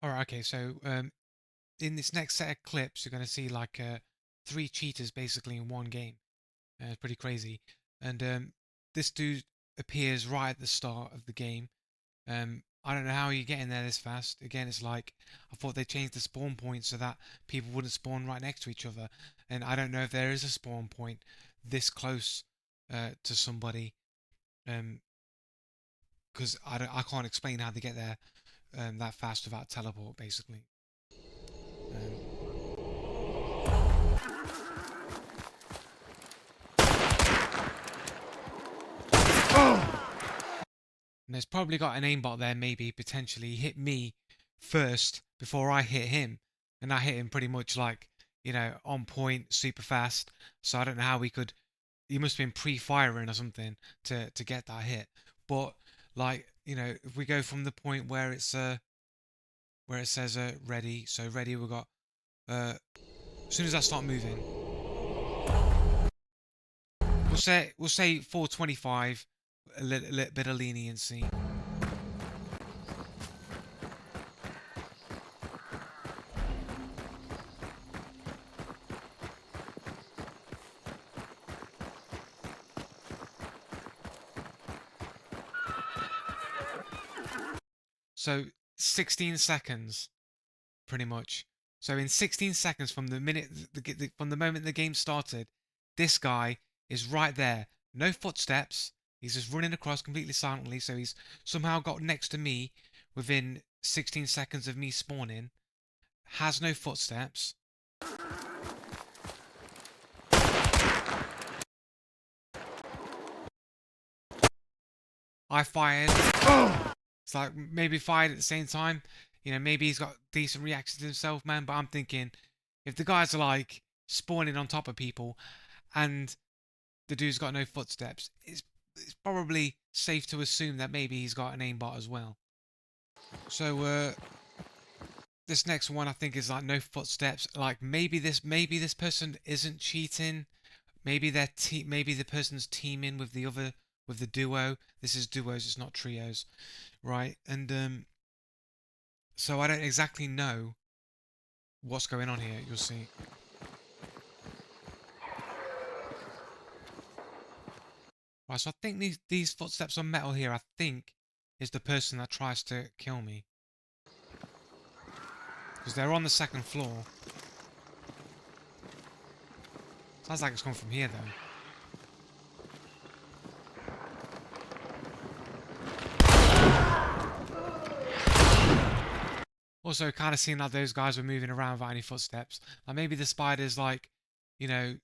Alright, okay, so in this next set of clips, you're going to see like three cheaters basically in one game. It's pretty crazy. And this dude appears right at the start of the game. I don't know how you get in there this fast. Again, it's like I thought they changed the spawn point so that people wouldn't spawn right next to each other. And I don't know if there is a spawn point this close to somebody. Because I can't explain how they get there that fast without teleport, basically. Um, And there's probably got an aimbot there, maybe, potentially. He hit me first before I hit him. And I hit him pretty much like, on point, super fast. So I don't know how we could. He must have been pre-firing or something to get that hit. But like, if we go from the point where where it says ready, so ready, we've got as soon as I start moving, we'll say 425, a little bit of leniency. So 16 seconds, pretty much. So in 16 seconds from the from the moment the game started, this guy is right there. No footsteps. He's just running across completely silently. So he's somehow got next to me within 16 seconds of me spawning. Has no footsteps. I fired. It's like maybe fired at the same time. Maybe he's got decent reactions to himself, man. But I'm thinking, if the guys are like spawning on top of people, and the dude's got no footsteps, it's probably safe to assume that maybe he's got an aimbot as well. So this next one I think is like no footsteps. Like maybe this person isn't cheating. Maybe the person's teaming with the duo. This is duos, it's not trios, right? And so I don't exactly know what's going on here. You'll see. Right, so I think these footsteps on metal here, I think, is the person that tries to kill me. Because they're on the second floor. Sounds like it's coming from here, though. Also, kind of seeing that those guys were moving around without any footsteps. Like maybe the spider's like, you know,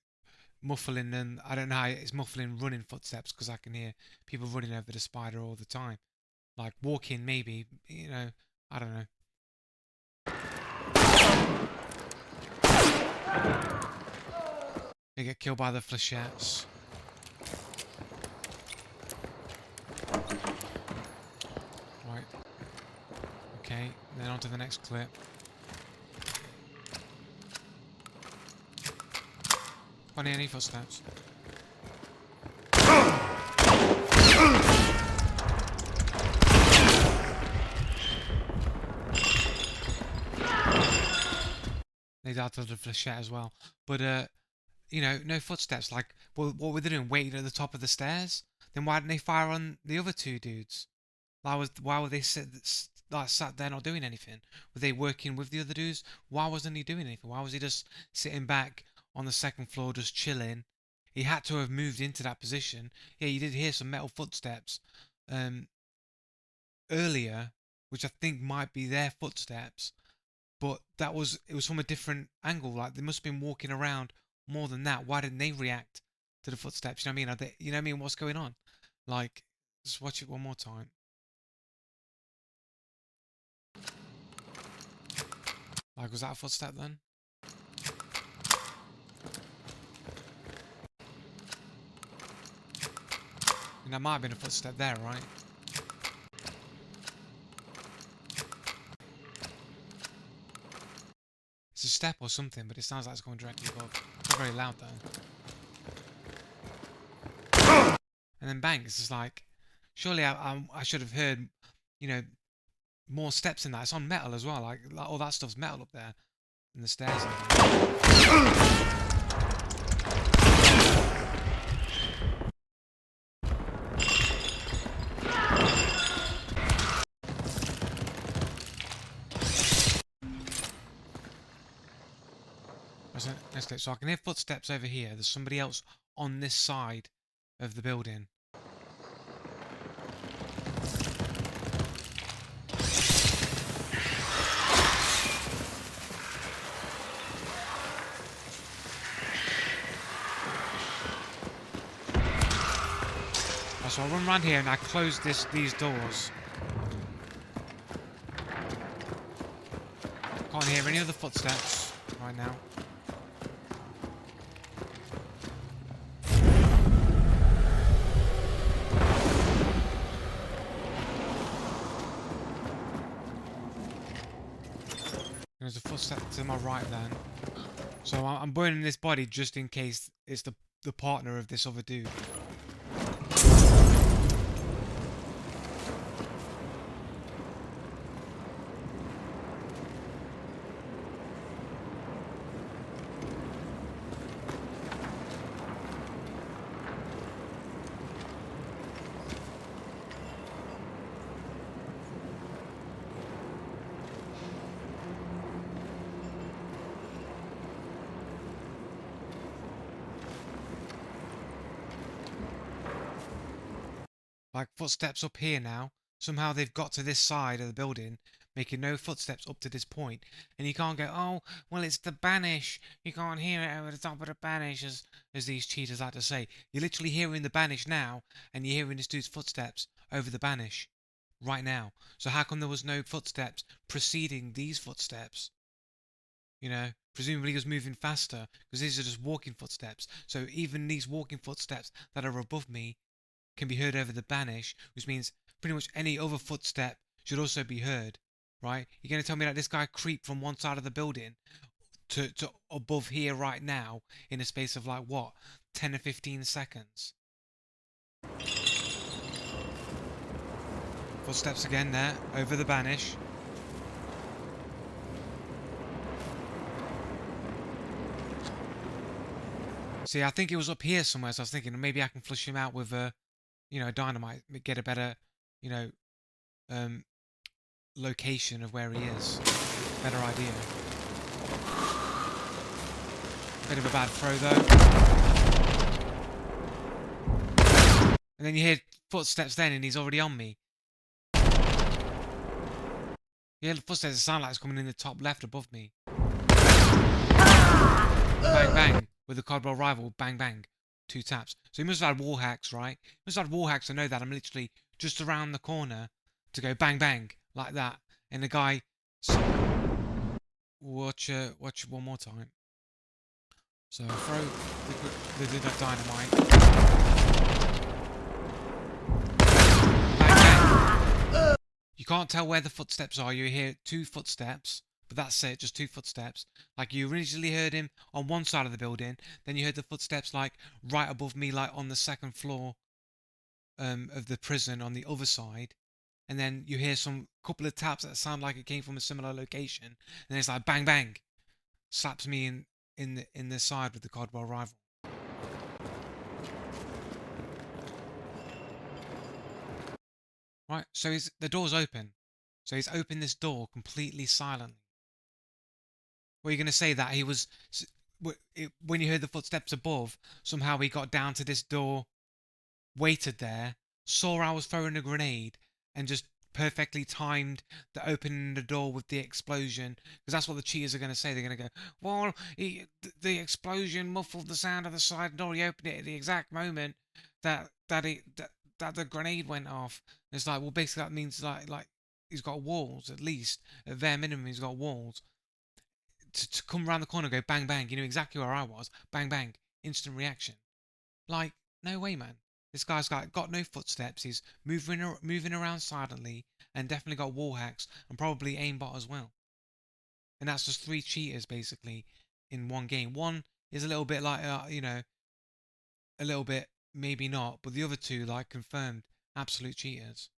muffling and I don't know how it's muffling running footsteps because I can hear people running over the spider all the time. Like walking, maybe, I don't know. They get killed by the flechettes. Right. Okay, then on to the next clip. Can't hear any footsteps. They died to the flechette as well. But, no footsteps. Like, what were they doing? Waiting at the top of the stairs? Then why didn't they fire on the other two dudes? Why were they sat there not doing anything? Were they working with the other dudes? Why wasn't he doing anything? Why was he just sitting back on the second floor just chilling? He had to have moved into that position. Yeah, you did hear some metal footsteps um, earlier, which I think might be their footsteps, but it was from a different angle. Like they must have been walking around more than that. Why didn't they react to the footsteps? You know what I mean? You know what I mean? What's going on? Like, just watch it one more time. Like, was that a footstep then? And that might have been a footstep there, right? It's a step or something, but it sounds like it's going directly above. It's not very loud though. And then bang, it's just like, surely I should have heard, you know, more steps in that. It's on metal as well. Like all that stuff's metal up there. And the stairs and everything. So I can hear footsteps over here. There's somebody else on this side of the building. So I'll run around here and I close these doors. Can't hear any other footsteps right now. There's a footstep to my right then. So I'm burning this body just in case it's the partner of this other dude. Like footsteps up here now. Somehow they've got to this side of the building, making no footsteps up to this point. And you can't go, oh, well, it's the banish. You can't hear it over the top of the banish, as these cheaters like to say. You're literally hearing the banish now, and you're hearing this dude's footsteps over the banish right now. So how come there was no footsteps preceding these footsteps? You know, presumably he was moving faster, because these are just walking footsteps. So even these walking footsteps that are above me can be heard over the banish, which means pretty much any other footstep should also be heard, right? You're going to tell me that this guy creeped from one side of the building to above here right now in a space of like, what, 10 or 15 seconds? Footsteps again there, over the banish. See, I think it was up here somewhere, so I was thinking maybe I can flush him out with a, dynamite, get a better, location of where he is. Better idea. Bit of a bad throw though. And then you hear footsteps then and he's already on me. Yeah, the footsteps sound like it's coming in the top left above me. Bang bang. With the cardboard rival, bang bang. 2 taps. So he must have had wall hacks, right? He must have had wall hacks to know that I'm literally just around the corner to go bang bang like that. And the guy, watch one more time. So throw the dynamite. Bang bang. You can't tell where the footsteps are. You hear 2 footsteps. But that's it, just 2 footsteps. Like you originally heard him on one side of the building, then you heard the footsteps like right above me, like on the 2nd floor of the prison on the other side. And then you hear some couple of taps that sound like it came from a similar location. And it's like bang bang, slaps me in the side with the cardboard rival. Right, so the door's open. So he's opened this door completely silently. Were you going to say that he was, when you heard the footsteps above, somehow he got down to this door, waited there, saw I was throwing a grenade, and just perfectly timed the opening the door with the explosion? Because that's what the cheaters are going to say. They're going to go, well, the explosion muffled the sound of the side door. He opened it at the exact moment that the grenade went off. And it's like, well, basically that means like he's got walls, at least at bare minimum he's got walls. To come around the corner and go bang bang, you know exactly where I was. Bang bang, instant reaction. Like, no way, man. This guy's got no footsteps. He's moving around silently, and definitely got wall hacks and probably aimbot as well. And that's just 3 cheaters basically in one game. One is a little bit like a little bit maybe not, but the other 2 like confirmed absolute cheaters.